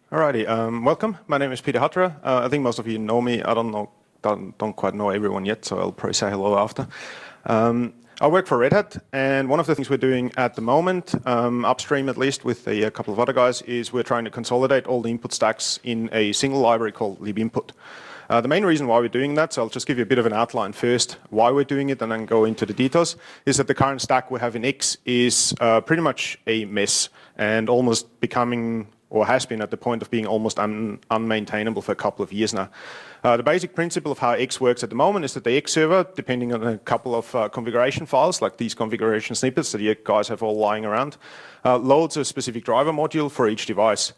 Alrighty, welcome. My name is Peter Hutterer. I think most of you know me. I don't quite know everyone yet, so I'll probably say hello after. I work for Red Hat, and one of the things we're doing at the moment, upstream at least with a couple of other guys, is we're trying to consolidate all the input stacks in a single library called Libinput. The main reason why we're doing that, so I'll just give you a bit of an outline first, why we're doing it and then go into the details, is that the current stack we have in X is pretty much a mess and almost becoming, or has been at the point of being almost unmaintainable for a couple of years now. The basic principle of how X works at the moment is that the X server, depending on a couple of configuration files, like these configuration snippets that you guys have all lying around, loads a specific driver module for each device.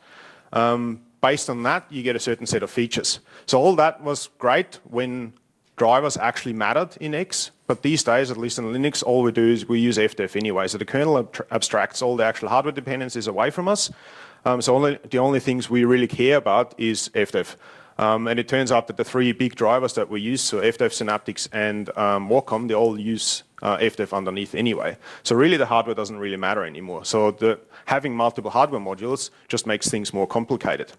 Based on that, you get a certain set of features. So all that was great when drivers actually mattered in X, but these days, at least in Linux, all we do is we use FDEF anyway. So the kernel abstracts all the actual hardware dependencies away from us. So the only things we really care about is FDEF. And it turns out that the three big drivers that we use, so FDEF, Synaptics, and Wacom, they all use FDEF underneath anyway. So really the hardware doesn't really matter anymore. So having multiple hardware modules just makes things more complicated.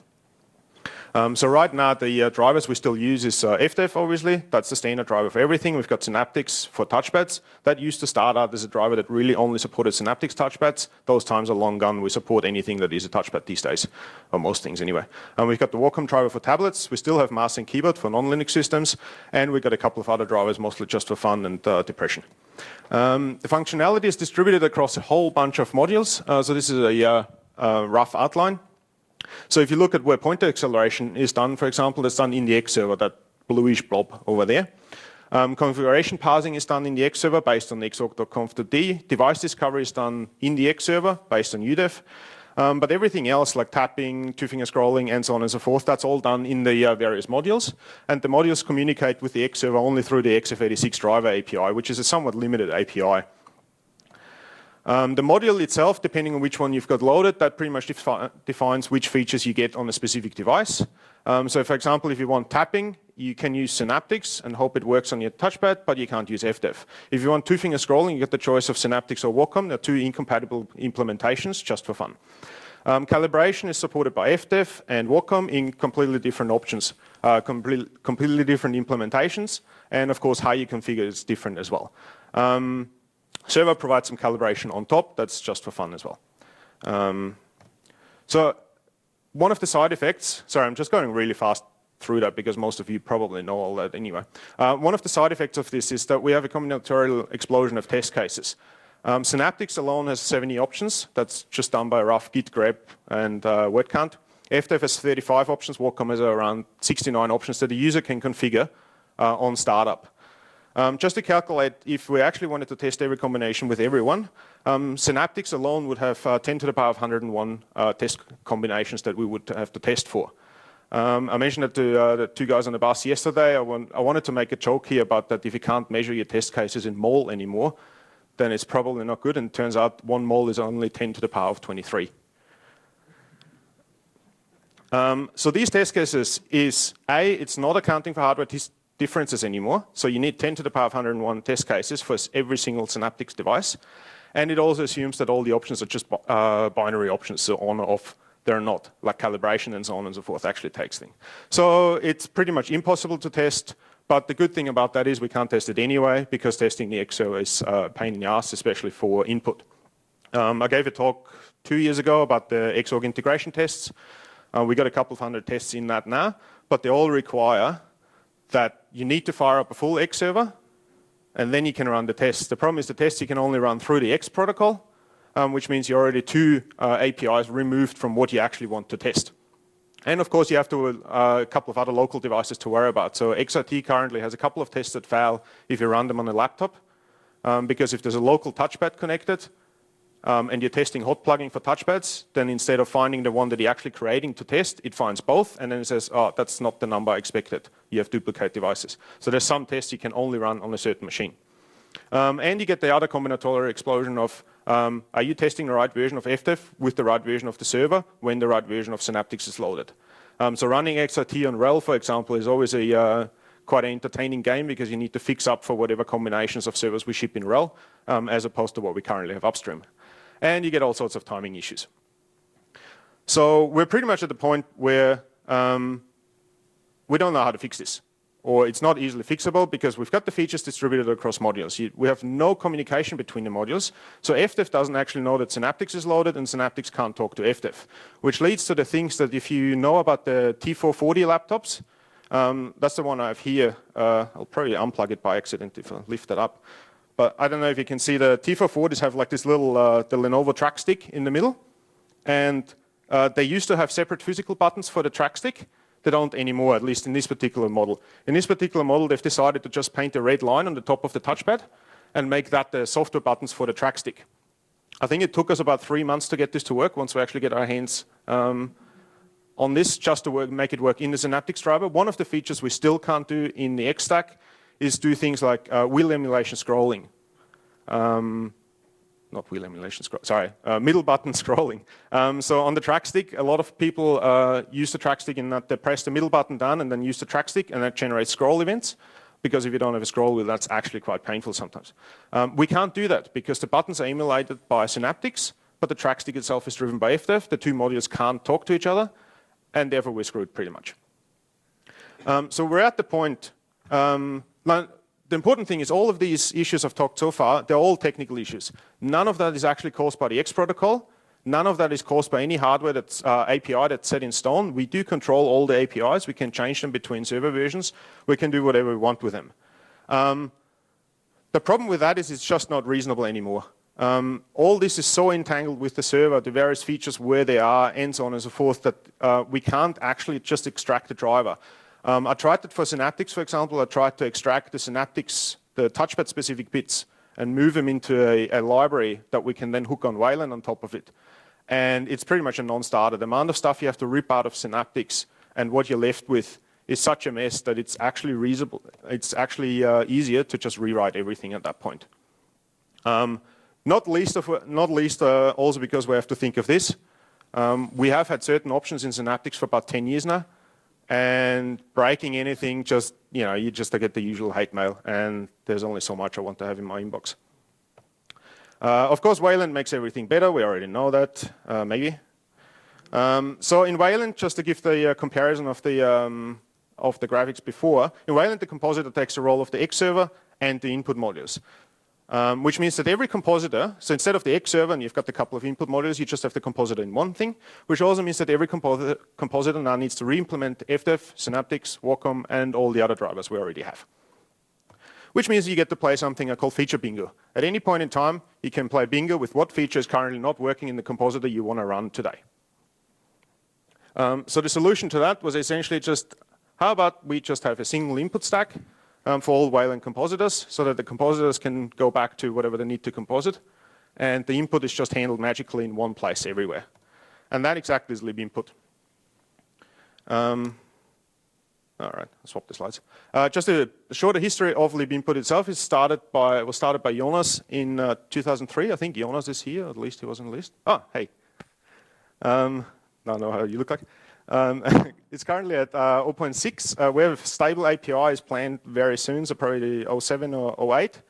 So right now the drivers we still use is FDEF, obviously. That's the standard driver for everything. We've got Synaptics for touchpads. That used to start out as a driver that really only supported Synaptics touchpads. Those times are long gone. We support anything that is a touchpad these days, or most things anyway. We've got the Wacom driver for tablets. We still have mouse and keyboard for non-Linux systems. And we've got a couple of other drivers, mostly just for fun and depression. The functionality is distributed across a whole bunch of modules. So this is a rough outline. So if you look at where pointer acceleration is done, for example, it's done in the X server, that bluish blob over there. Configuration parsing is done in the X server based on X.Org.conf.d. Device discovery is done in the X server based on UDEF. But everything else like tapping, two-finger scrolling, and so on and so forth, that's all done in the various modules. And the modules communicate with the X server only through the XF86 driver API, which is a somewhat limited API. The module itself, depending on which one you've got loaded, that pretty much defines which features you get on a specific device. So for example, if you want tapping, you can use Synaptics and hope it works on your touchpad, but you can't use FDEF. If you want two-finger scrolling, you get the choice of Synaptics or Wacom. They're two incompatible implementations, just for fun. Calibration is supported by FDEF and Wacom in completely different options, completely different implementations, and of course how you configure is different as well. Server provides some calibration on top. That's just for fun as well. So one of the side effects, sorry, I'm just going really fast through that because most of you probably know all that anyway. One of the side effects of this is that we have a combinatorial explosion of test cases. Synaptics alone has 70 options. That's just done by a rough git grep and word count. FDEF has 35 options. Wacom has around 69 options that the user can configure on startup. Just to calculate, if we actually wanted to test every combination with everyone, Synaptics alone would have 10 to the power of 101 test combinations that we would have to test for. I mentioned it to the two guys on the bus yesterday. I wanted to make a joke here about that if you can't measure your test cases in mole anymore, then it's probably not good. And it turns out 1 mole is only 10 to the power of 23. So these test cases is, it's not accounting for hardware differences anymore. So you need 10 to the power of 101 test cases for every single Synaptics device. And it also assumes that all the options are just binary options, so on or off. They're not, like calibration and so on and so forth actually takes things. So it's pretty much impossible to test, but the good thing about that is we can't test it anyway because testing the XO is a pain in the ass, especially for input. I gave a talk 2 years ago about the X.Org integration tests. We got a couple of hundred tests in that now, but they all require that you need to fire up a full X server, and then you can run the tests. The problem is the tests you can only run through the X protocol, which means you're already 2 APIs removed from what you actually want to test. And of course, you have to a couple of other local devices to worry about. So XRT currently has a couple of tests that fail if you run them on a laptop, because if there's a local touchpad connected, and you're testing hot plugging for touchpads, then instead of finding the one that you're actually creating to test, it finds both, and then it says, oh, that's not the number I expected. You have duplicate devices. So there's some tests you can only run on a certain machine. And you get the other combinatorial explosion of, are you testing the right version of FDEF with the right version of the server when the right version of Synaptics is loaded? So running XRT on RHEL, for example, is always a quite an entertaining game because you need to fix up for whatever combinations of servers we ship in RHEL, as opposed to what we currently have upstream. And you get all sorts of timing issues. So we're pretty much at the point where we don't know how to fix this, or it's not easily fixable because we've got the features distributed across modules. We have no communication between the modules, so FDev doesn't actually know that Synaptics is loaded and Synaptics can't talk to FDev, which leads to the things that if you know about the T440 laptops, that's the one I have here. I'll probably unplug it by accident if I lift it up. But I don't know if you can see the T440s have like this little the Lenovo track stick in the middle, and they used to have separate physical buttons for the track stick. They don't anymore, at least in this particular model. In this particular model, they've decided to just paint a red line on the top of the touchpad and make that the software buttons for the track stick. I think it took us about 3 months to get this to work once we actually get our hands on this, just to make it work in the Synaptics driver. One of the features we still can't do in the X stack is do things like wheel emulation scrolling. Not wheel emulation, middle button scrolling. So on the track stick, a lot of people use the track stick in that they press the middle button down and then use the track stick, and that generates scroll events. Because if you don't have a scroll wheel, that's actually quite painful sometimes. We can't do that because the buttons are emulated by Synaptics, but the track stick itself is driven by FDev. The two modules can't talk to each other, and therefore we're screwed pretty much. So we're at the point. The important thing is all of these issues I've talked so far, they're all technical issues. None of that is actually caused by the X protocol. None of that is caused by any hardware that's API that's set in stone. We do control all the APIs. We can change them between server versions. We can do whatever we want with them. The problem with that is it's just not reasonable anymore. All this is so entangled with the server, the various features, where they are, and so on and so forth, that we can't actually just extract the driver. I tried it for Synaptics, for example. I tried to extract the Synaptics, the touchpad-specific bits, and move them into a library that we can then hook on Wayland on top of it. And it's pretty much a non-starter. The amount of stuff you have to rip out of Synaptics and what you're left with is such a mess that it's actually reasonable. It's actually easier to just rewrite everything at that point. Not least also because we have to think of this. We have had certain options in Synaptics for about 10 years now. And breaking anything, you just get the usual hate mail, and there's only so much I want to have in my inbox. Of course, Wayland makes everything better. We already know that, maybe. So in Wayland, just to give the comparison of the graphics before, in Wayland the compositor takes the role of the X server and the input modules. Which means that every compositor, so instead of the X server and you've got a couple of input modules, you just have the compositor in one thing, which also means that every compositor now needs to re-implement FDev, Synaptics, Wacom, and all the other drivers we already have. Which means you get to play something I call feature bingo. At any point in time, you can play bingo with what feature is currently not working in the compositor you want to run today. So the solution to that was essentially just, how about we just have a single input stack for all Wayland compositors, so that the compositors can go back to whatever they need to composite, and the input is just handled magically in one place everywhere. And that exactly is Libinput. All right, I'll swap the slides. Just a shorter history of Libinput itself. It was started by Jonas in 2003. I think Jonas is here, at least he was on the list. Oh, hey. I don't know how you look like. It's currently at 0.6. We have stable APIs planned very soon, so probably 07 or 08.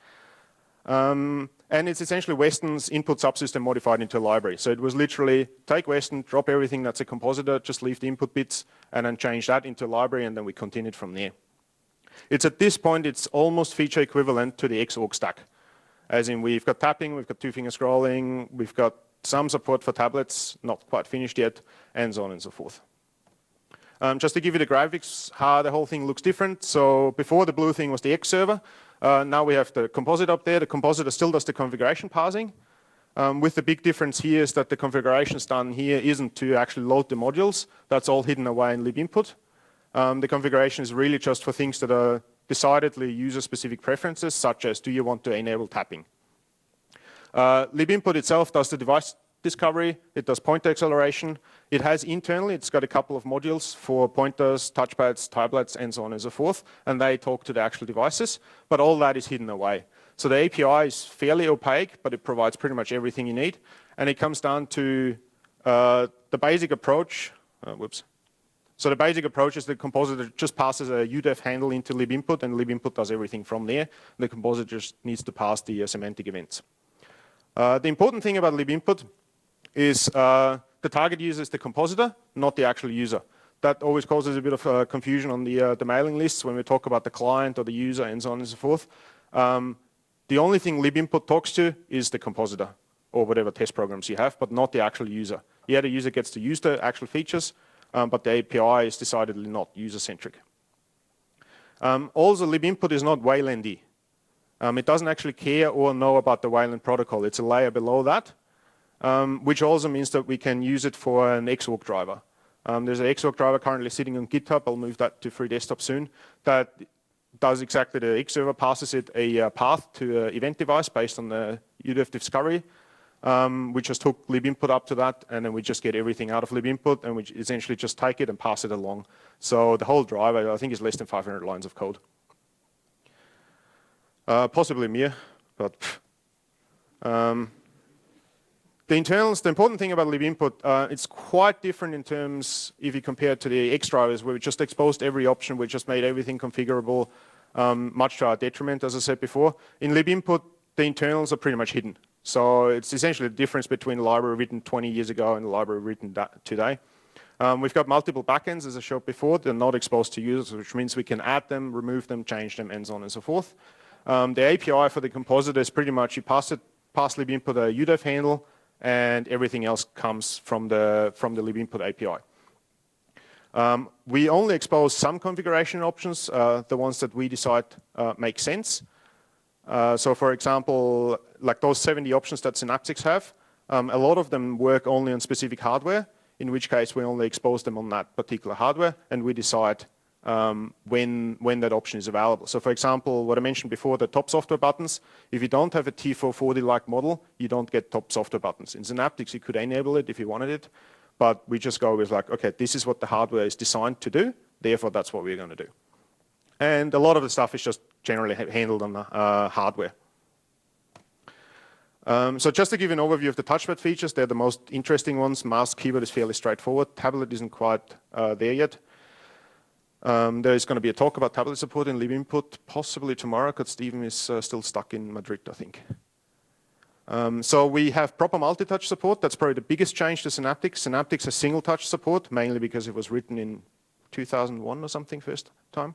And it's essentially Western's input subsystem modified into a library. So it was literally take Western, drop everything that's a compositor, just leave the input bits, and then change that into a library, and then we continued from there. It's at this point, it's almost feature equivalent to the X.Org stack. As in, we've got tapping, we've got two-finger scrolling, we've got some support for tablets, not quite finished yet, and so on and so forth. Just to give you the graphics, how the whole thing looks different. So before, the blue thing was the X server. Now we have the compositor up there. The compositor still does the configuration parsing. With the big difference here is that the configurations done here isn't to actually load the modules. That's all hidden away in Libinput. The configuration is really just for things that are decidedly user-specific preferences, such as do you want to enable tapping. Libinput itself does the device discovery. It does pointer acceleration. It has internally, it's got a couple of modules for pointers, touchpads, tablets, and so on and so forth, and they talk to the actual devices, but all that is hidden away. So the API is fairly opaque, but it provides pretty much everything you need, and it comes down to the basic approach. So the basic approach is the compositor just passes a UDEF handle into Libinput, and Libinput does everything from there. The compositor just needs to pass the semantic events. The important thing about Libinput is the target user is the compositor, not the actual user. That always causes a bit of confusion on the mailing lists when we talk about the client or the user and so on and so forth. The only thing Libinput talks to is the compositor or whatever test programs you have, but not the actual user. Yeah, the user gets to use the actual features, but the API is decidedly not user-centric. Also, Libinput is not Waylandy. It doesn't actually care or know about the Wayland protocol. It's a layer below that, which also means that we can use it for an X.Org driver. There's an X.Org driver currently sitting on GitHub. I'll move that to free desktop soon. That does exactly the X server, passes it a path to an event device based on the UDEF discovery. We just hook Libinput up to that, and then we just get everything out of Libinput, and we essentially just take it and pass it along. So the whole driver, I think, is less than 500 lines of code. Possibly mere, but the internals, the important thing about Libinput, it's quite different in terms, if you compare it to the X drivers, where we just exposed every option, we just made everything configurable, much to our detriment, as I said before. In Libinput, the internals are pretty much hidden. So it's essentially the difference between the library written 20 years ago and the library written today. We've got multiple backends, as I showed before. They're not exposed to users, which means we can add them, remove them, change them, and so on and so forth. The API for the compositor is pretty much you pass Libinput a UDEF handle, and everything else comes from the Libinput API. We only expose some configuration options, the ones that we decide make sense. So for example, like those 70 options that Synaptics have, a lot of them work only on specific hardware, in which case we only expose them on that particular hardware, and we decide when that option is available. So for example, what I mentioned before, the top software buttons, if you don't have a T440-like model, you don't get top software buttons. In Synaptics, you could enable it if you wanted it, but we just go with like, okay, this is what the hardware is designed to do, therefore that's what we're going to do. And a lot of the stuff is just generally handled on the hardware. So just to give you an overview of the touchpad features, they're the most interesting ones. Mouse, keyboard is fairly straightforward. Tablet isn't quite there yet. There is going to be a talk about tablet support in Libinput, possibly tomorrow, because Stephen is still stuck in Madrid, I think. So we have proper multi-touch support. That's probably the biggest change to Synaptics. Synaptics has single-touch support, mainly because it was written in 2001 or something first time.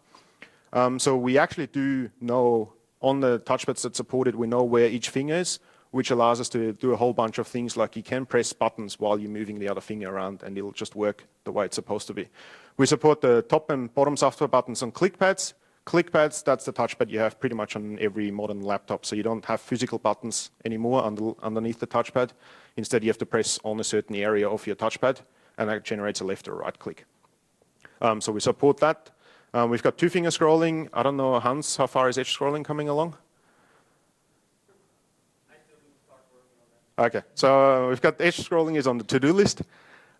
So we actually do know on the touchpads that support it, we know where each finger is, which allows us to do a whole bunch of things like you can press buttons while you're moving the other finger around and it'll just work the way it's supposed to be. We support the top and bottom software buttons on ClickPads. ClickPads, that's the touchpad you have pretty much on every modern laptop. So you don't have physical buttons anymore underneath the touchpad. Instead, you have to press on a certain area of your touchpad and that generates a left or right click. So we support that. We've got two-finger scrolling. I don't know, Hans, how far is edge scrolling coming along? Okay, so we've got edge scrolling is on the to-do list.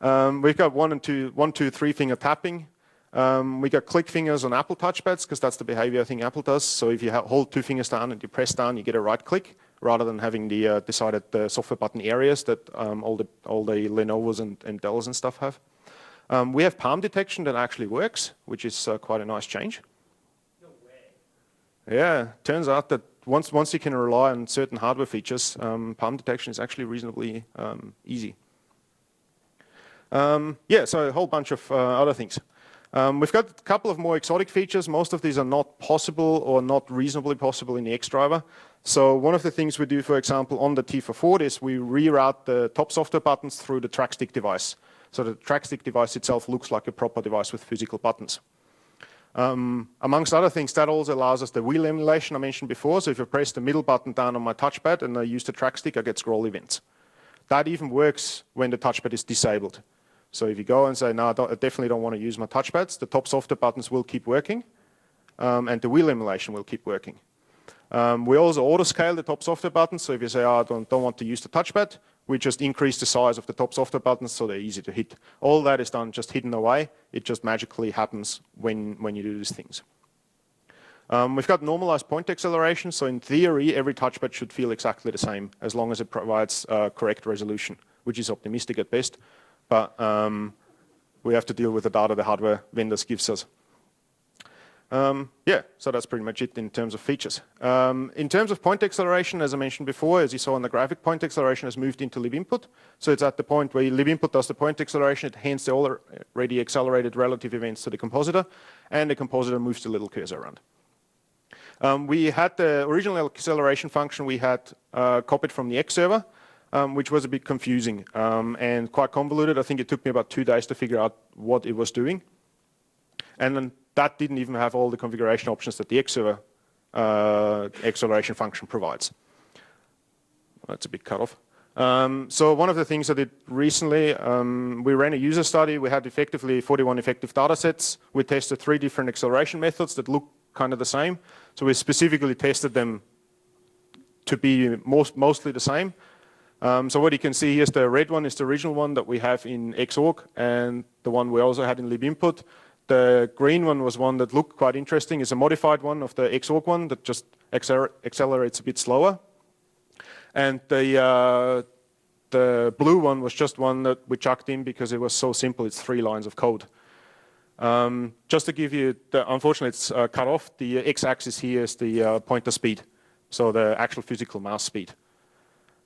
We've got one, two, three finger tapping. We got click fingers on Apple touchpads because that's the behavior I think Apple does. So if you hold two fingers down and you press down, you get a right click rather than having the decided software button areas that all the Lenovo's and Dells and stuff have. We have palm detection that actually works, which is quite a nice change. No way. Yeah, turns out that once you can rely on certain hardware features, palm detection is actually reasonably easy. Yeah, so a whole bunch of other things. We've got a couple of more exotic features. Most of these are not possible or not reasonably possible in the X driver. So one of the things we do, for example, on the T440 is we reroute the top software buttons through the track stick device. So the track stick device itself looks like a proper device with physical buttons. Amongst other things, that also allows us the wheel emulation I mentioned before. So if I press the middle button down on my touchpad and I use the track stick, I get scroll events. That even works when the touchpad is disabled. So if you go and say, no, I definitely don't want to use my touchpads, the top software buttons will keep working, and the wheel emulation will keep working. We also auto-scale the top software buttons. So if you say, oh, I don't want to use the touchpad, we just increase the size of the top software buttons so they're easy to hit. All that is done just hidden away. It just magically happens when you do these things. We've got normalized point acceleration. So in theory, every touchpad should feel exactly the same as long as it provides correct resolution, which is optimistic at best. But we have to deal with the data the hardware vendors gives us. Yeah, so that's pretty much it in terms of features. In terms of point acceleration, as I mentioned before, as you saw on the graphic, point acceleration has moved into Libinput. So it's at the point where Libinput does the point acceleration, it hands the already accelerated relative events to the compositor, and the compositor moves the little cursor around. We had the original acceleration function we had copied from the X server, which was a bit confusing and quite convoluted. I think it took me about 2 days to figure out what it was doing. And then that didn't even have all the configuration options that the X server acceleration function provides. That's a bit cut off. So one of the things I did recently, we ran a user study. We had effectively 41 effective data sets. We tested 3 different acceleration methods that look kind of the same. So we specifically tested them to be mostly the same. So what you can see here is the red one is the original one that we have in X.Org, and the one we also had in Libinput. The green one was one that looked quite interesting. It's a modified one of the X.Org one that just accelerates a bit slower. And the blue one was just one that we chucked in because it was so simple. It's 3 lines of code. Just to give you, unfortunately it's cut off. The x-axis here is the pointer speed, so the actual physical mouse speed.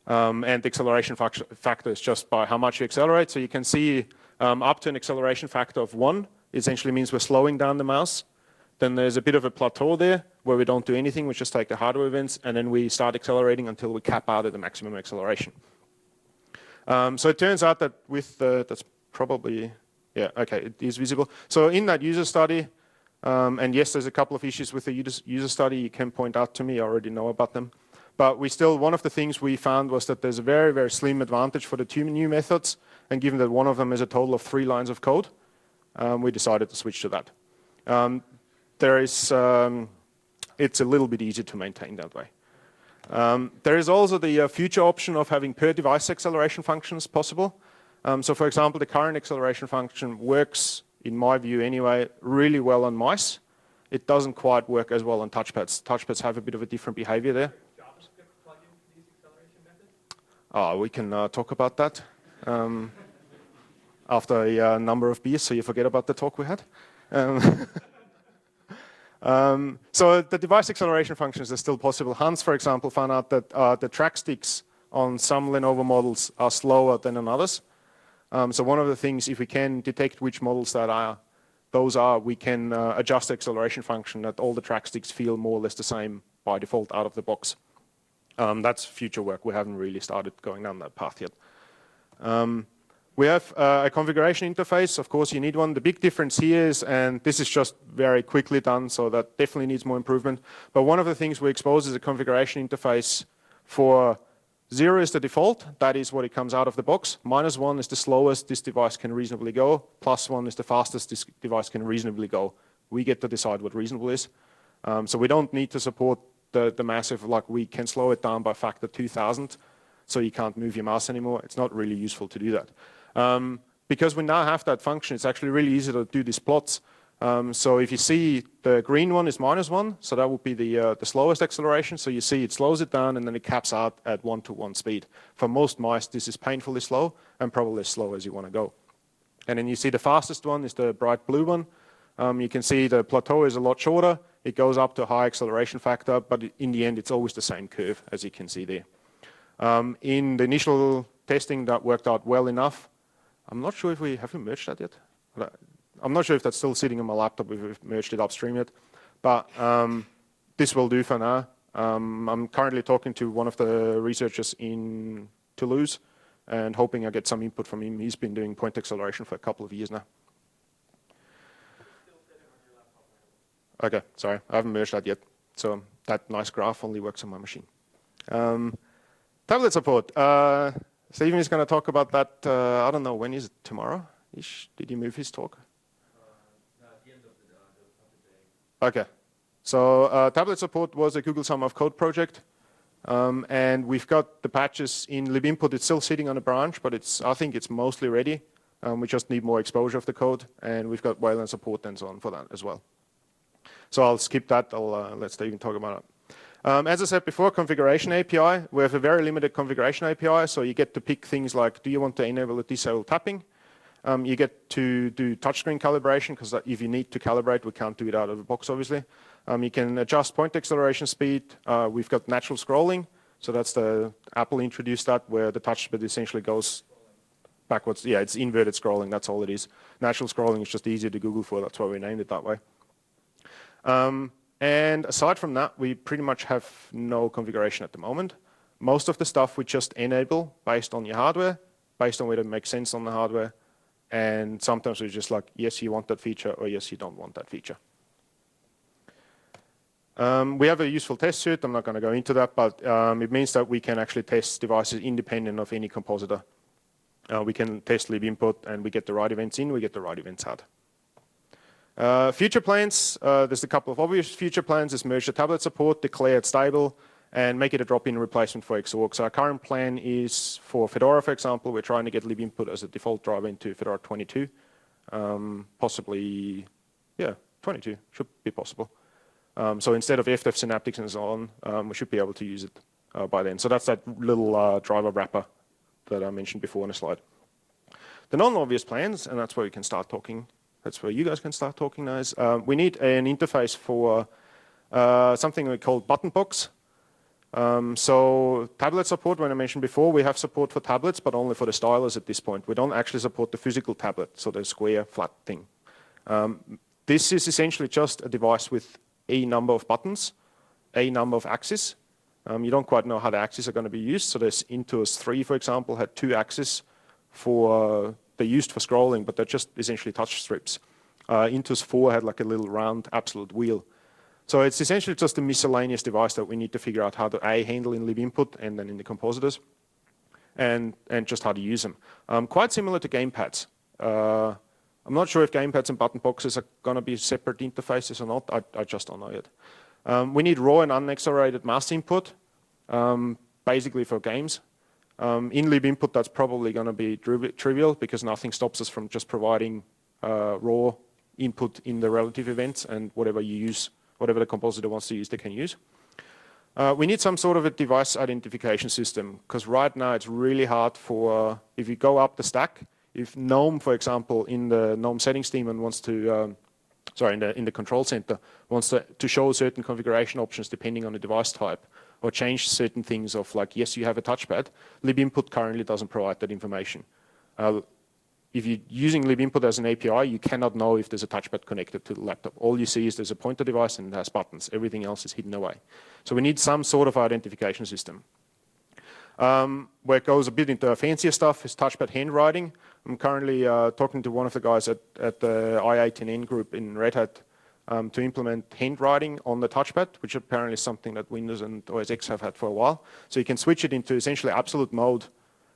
And the acceleration factor is just by how much you accelerate. So you can see up to an acceleration factor of 1 essentially means we're slowing down the mouse. Then there's a bit of a plateau there where we don't do anything. We just take the hardware events and then we start accelerating until we cap out at the maximum acceleration. So it turns out that with that's probably, yeah, okay, it is visible. So in that user study, and yes, there's a couple of issues with the user study you can point out to me. I already know about them. But one of the things we found was that there's a very, very slim advantage for the 2 new methods. And given that one of them is a total of 3 lines of code, we decided to switch to that. It's a little bit easier to maintain that way. There is also the future option of having per device acceleration functions possible. So for example, the current acceleration function works, in my view anyway, really well on mice. It doesn't quite work as well on touchpads. Touchpads have a bit of a different behavior there. Oh, we can talk about that after a number of beers, so you forget about the talk we had. So the device acceleration functions are still possible. Hans, for example, found out that the track sticks on some Lenovo models are slower than on others. So one of the things, if we can detect which models those are, we can adjust the acceleration function that all the track sticks feel more or less the same by default out of the box. That's future work. We haven't really started going down that path yet. We have a configuration interface. Of course, you need one. The big difference here is, and this is just very quickly done, so that definitely needs more improvement. But one of the things we expose is a configuration interface for 0 is the default. That is what it comes out of the box. -1 is the slowest this device can reasonably go. +1 is the fastest this device can reasonably go. We get to decide what reasonable is. So we don't need to support the massive, like we can slow it down by factor 2000, so you can't move your mouse anymore. It's not really useful to do that. Because we now have that function, it's actually really easy to do these plots. So if you see the green one is -1, so that would be the slowest acceleration. So you see it slows it down and then it caps out at 1-to-1 speed. For most mice, this is painfully slow and probably as slow as you want to go. And then you see the fastest one is the bright blue one. You can see the plateau is a lot shorter. It goes up to a high acceleration factor, but in the end, it's always the same curve, as you can see there. In the initial testing, that worked out well enough. I'm not sure if have we merged that yet? I'm not sure if that's still sitting on my laptop, if we've merged it upstream yet. But this will do for now. I'm currently talking to one of the researchers in Toulouse and hoping I get some input from him. He's been doing point acceleration for a couple of years now. Okay, sorry, I haven't merged that yet. So that nice graph only works on my machine. Tablet support. Stephen is going to talk about that, I don't know, when is it? Tomorrow-ish? Did he move his talk? At the end of the day. Okay. So tablet support was a Google Summer of Code project. And we've got the patches in Libinput. It's still sitting on a branch, but I think it's mostly ready. We just need more exposure of the code. And we've got Wayland support and so on for that as well. So I'll skip that. I'll let Stephen talk about it. As I said before, configuration API. We have a very limited configuration API, so you get to pick things like, do you want to enable or disable tapping? You get to do touchscreen calibration, because if you need to calibrate, we can't do it out of the box, obviously. You can adjust point acceleration speed. We've got natural scrolling. So that's Apple introduced that, where the touchpad essentially goes backwards. Yeah, it's inverted scrolling. That's all it is. Natural scrolling is just easier to Google for. That's why we named it that way. And aside from that, we pretty much have no configuration at the moment. Most of the stuff we just enable based on your hardware, based on whether it makes sense on the hardware. And sometimes we're just like, yes, you want that feature, or yes, you don't want that feature. We have a useful test suite. I'm not going to go into that, but it means that we can actually test devices independent of any compositor. We can test Libinput, and we get the right events in, we get the right events out. Future plans, there's a couple of obvious future plans. Is merge the tablet support, declare it stable, and make it a drop-in replacement for X.Org. So our current plan is for Fedora, for example, we're trying to get Libinput as a default driver into Fedora 22. Possibly, yeah, 22 should be possible. So instead of FDEF Synaptics and so on, we should be able to use it by then. So that's that little driver wrapper that I mentioned before in a slide. The non-obvious plans, and that's where we can start talking. That's where you guys can start talking now. Is we need an interface for something we call button box. So tablet support, when I mentioned before, we have support for tablets, but only for the stylus at this point. We don't actually support the physical tablet, so the square, flat thing. This is essentially just a device with a number of buttons, a number of axes. You don't quite know how the axes are going to be used. So there's Intuos 3, for example, had 2 axes for they're used for scrolling, but they're just essentially touch strips. Intuos 4 had like a little round absolute wheel. So it's essentially just a miscellaneous device that we need to figure out how to handle in Libinput and then in the compositors, and just how to use them. Quite similar to gamepads. I'm not sure if gamepads and button boxes are going to be separate interfaces or not. I just don't know yet. We need raw and unaccelerated mass input, basically for games. In Libinput, that's probably going to be trivial because nothing stops us from just providing raw input in the relative events, and whatever you use, whatever the compositor wants to use, they can use. We need some sort of a device identification system, because right now it's really hard for, if you go up the stack, if GNOME, for example, in the GNOME settings daemon wants to, in the control center, wants to show certain configuration options depending on the device type, or change certain things of like, yes, you have a touchpad. Libinput currently doesn't provide that information. If you're using Libinput as an API, you cannot know if there's a touchpad connected to the laptop. All you see is there's a pointer device and it has buttons. Everything else is hidden away. So we need some sort of identification system. Where it goes a bit into fancier stuff is touchpad handwriting. I'm currently talking to one of the guys at the I8NN group in Red Hat to implement handwriting on the touchpad, which apparently is something that Windows and OS X have had for a while. So you can switch it into essentially absolute mode,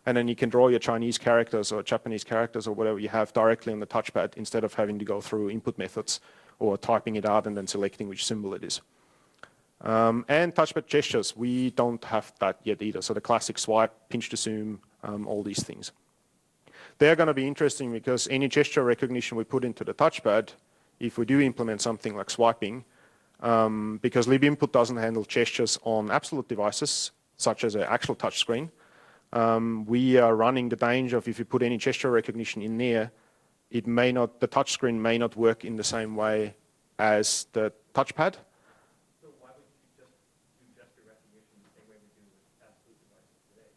and then you can draw your Chinese characters or Japanese characters or whatever you have directly on the touchpad instead of having to go through input methods or typing it out and then selecting which symbol it is. And touchpad gestures, we don't have that yet either. So the classic swipe, pinch to zoom, all these things. They're going to be interesting because any gesture recognition we put into the touchpad, if we do implement something like swiping, because Libinput doesn't handle gestures on absolute devices, such as an actual touchscreen, we are running the danger of if you put any gesture recognition in there, it may not, the touchscreen may not work in the same way as the touchpad. So why would you just do gesture recognition the same way we do with absolute devices today?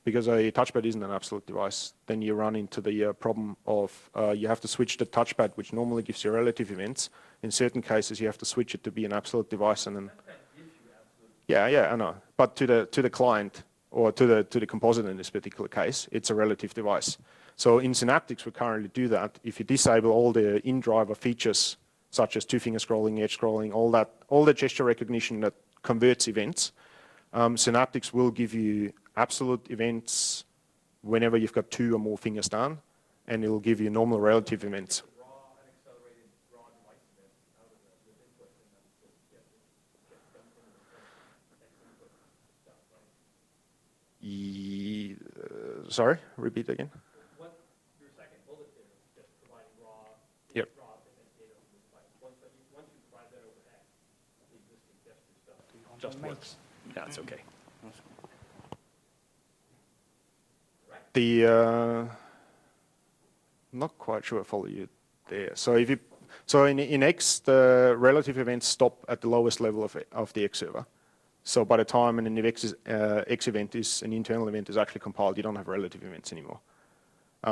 Because a touchpad isn't an absolute device. Then you run into the problem of you have to switch the touchpad, which normally gives you relative events. In certain cases, you have to switch it to be an absolute device, and then Gives you absolute. yeah, I know. But to the client or to the compositor in this particular case, it's a relative device. So in Synaptics, we currently do that. If you disable all the in-driver features, such as two-finger scrolling, edge scrolling, all the gesture recognition that converts events, Synaptics will give you absolute events whenever you've got 2 or more fingers down, and it will give you normal relative events. Raw unaccelerated raw device events out of the input, and then just get them into the X input stuff, right? Sorry, repeat again. What your second bullet there is just providing raw Yep. raw event data from the device. Once you provide that over X, the existing gesture stuff just works. Yeah, it's okay. not quite sure I follow you there. So if you, so in X, the relative events stop at the lowest level of the X server. So by the time an X event is an internal event is actually compiled, you don't have relative events anymore.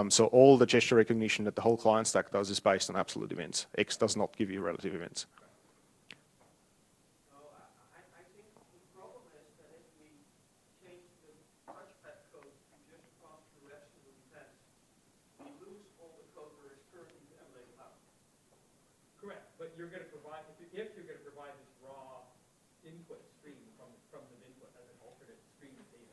So all the gesture recognition that the whole client stack does is based on absolute events. X does not give you relative events. No, I think the problem is that if we change the touchpad code to just pass through absolute events, we lose all the code there is currently to emulate cloud. Correct, but you're going to provide, if you're going to provide this raw input stream from the input as an alternate stream of data.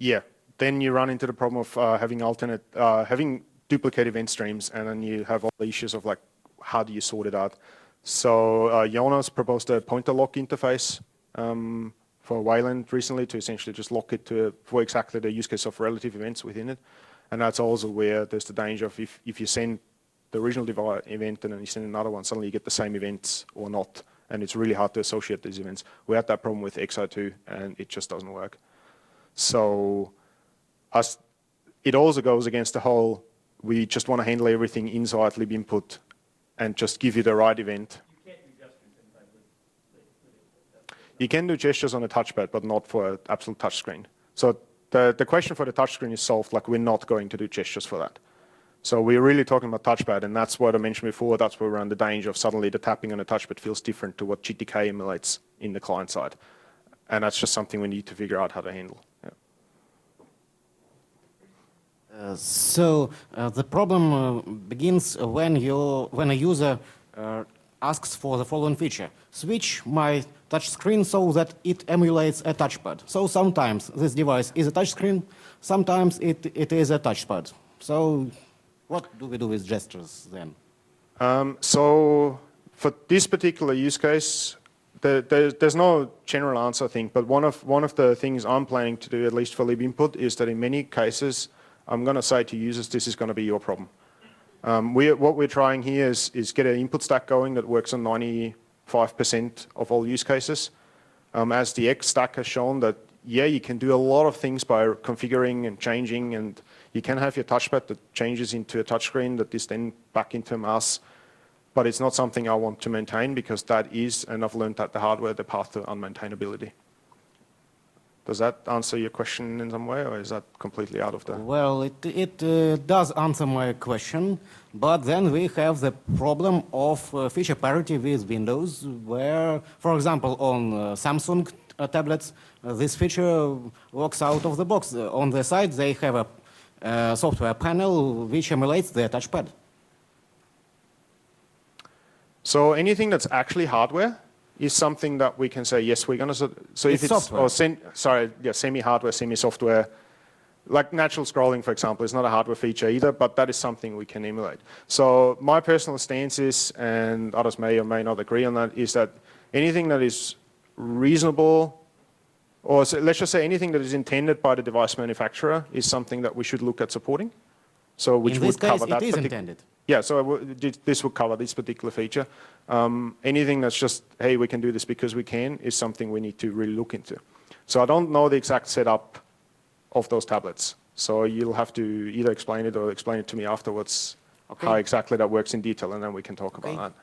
Yeah. Then you run into the problem of having duplicate event streams, and then you have all the issues of like, how do you sort it out? So Jonas proposed a pointer lock interface for Wayland recently to essentially just lock it for exactly the use case of relative events within it. And that's also where there's the danger of if you send the original event and then you send another one, suddenly you get the same events or not. And it's really hard to associate these events. We had that problem with XO2 and it just doesn't work. So it also goes against the whole, we just want to handle everything inside Libinput and just give you the right event. You can't do gestures inside with You can do gestures on a touchpad, but not for an absolute touchscreen. So the question for the touchscreen is solved, like we're not going to do gestures for that. So we're really talking about touchpad, and that's what I mentioned before, that's where we're on the danger of suddenly the tapping on a touchpad feels different to what GTK emulates in the client side. And that's just something we need to figure out how to handle. Yeah. So the problem begins when a user asks for the following feature: switch my touch screen so that it emulates a touchpad. So sometimes this device is a touchscreen, sometimes it is a touchpad. So what do we do with gestures then? So for this particular use case, there's no general answer, I think, but one of the things I'm planning to do, at least for Libinput, is that in many cases, I'm going to say to users, this is going to be your problem. What we're trying here is get an input stack going that works on 95% of all use cases. As the X stack has shown that, yeah, you can do a lot of things by configuring and changing, and you can have your touchpad that changes into a touchscreen that is then back into a mouse, but it's not something I want to maintain because that is, and I've learned that the hardware, the path to unmaintainability. Does that answer your question in some way, or is that completely out of the... Well, it does answer my question, but then we have the problem of feature parity with Windows, where, for example, on Samsung tablets, this feature works out of the box. On the side, they have a software panel which emulates the touchpad. So anything that's actually hardware is something that we can say, yes, we're going to... So if it's software. or semi-hardware, semi-software, like natural scrolling, for example, is not a hardware feature either, but that is something we can emulate. So my personal stance is, and others may or may not agree on that, is that anything that is reasonable, or let's just say anything that is intended by the device manufacturer is something that we should look at supporting. So which In this would cover case, that it is intended. Yeah, so this would cover this particular feature. Anything that's just, hey, we can do this because we can, is something we need to really look into. So I don't know the exact setup of those tablets. So you'll have to either explain it or explain it to me afterwards, Okay. how exactly that works in detail, and then we can talk about that.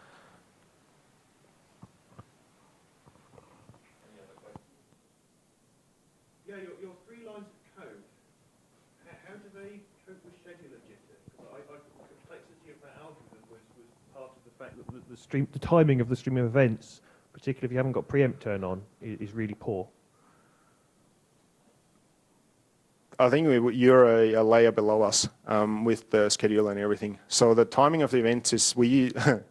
Any other questions? Yeah, your 3 lines of code, how do they cope with scheduler jitter? Because the complexity of that algorithm was part of the fact that the timing of the stream of events, particularly if you haven't got preempt turn on, is really poor. I think you're a layer below us with the schedule and everything. So the timing of the events is,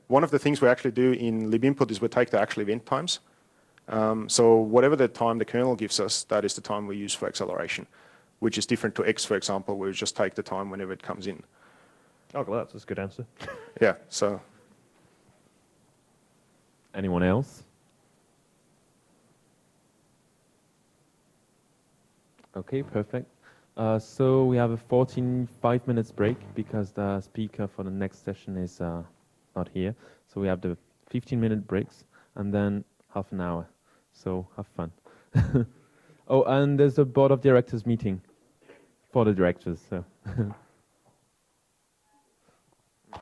one of the things we actually do in Libinput is we take the actual event times. So whatever the time the kernel gives us, that is the time we use for acceleration, which is different to X, for example, where we just take the time whenever it comes in. Oh, well, that's a good answer. Yeah, so. Anyone else? Okay, perfect. So we have a 5 minutes break because the speaker for the next session is not here. So we have the 15-minute breaks and then half an hour. So have fun. Oh, and there's a board of directors meeting for the directors. So.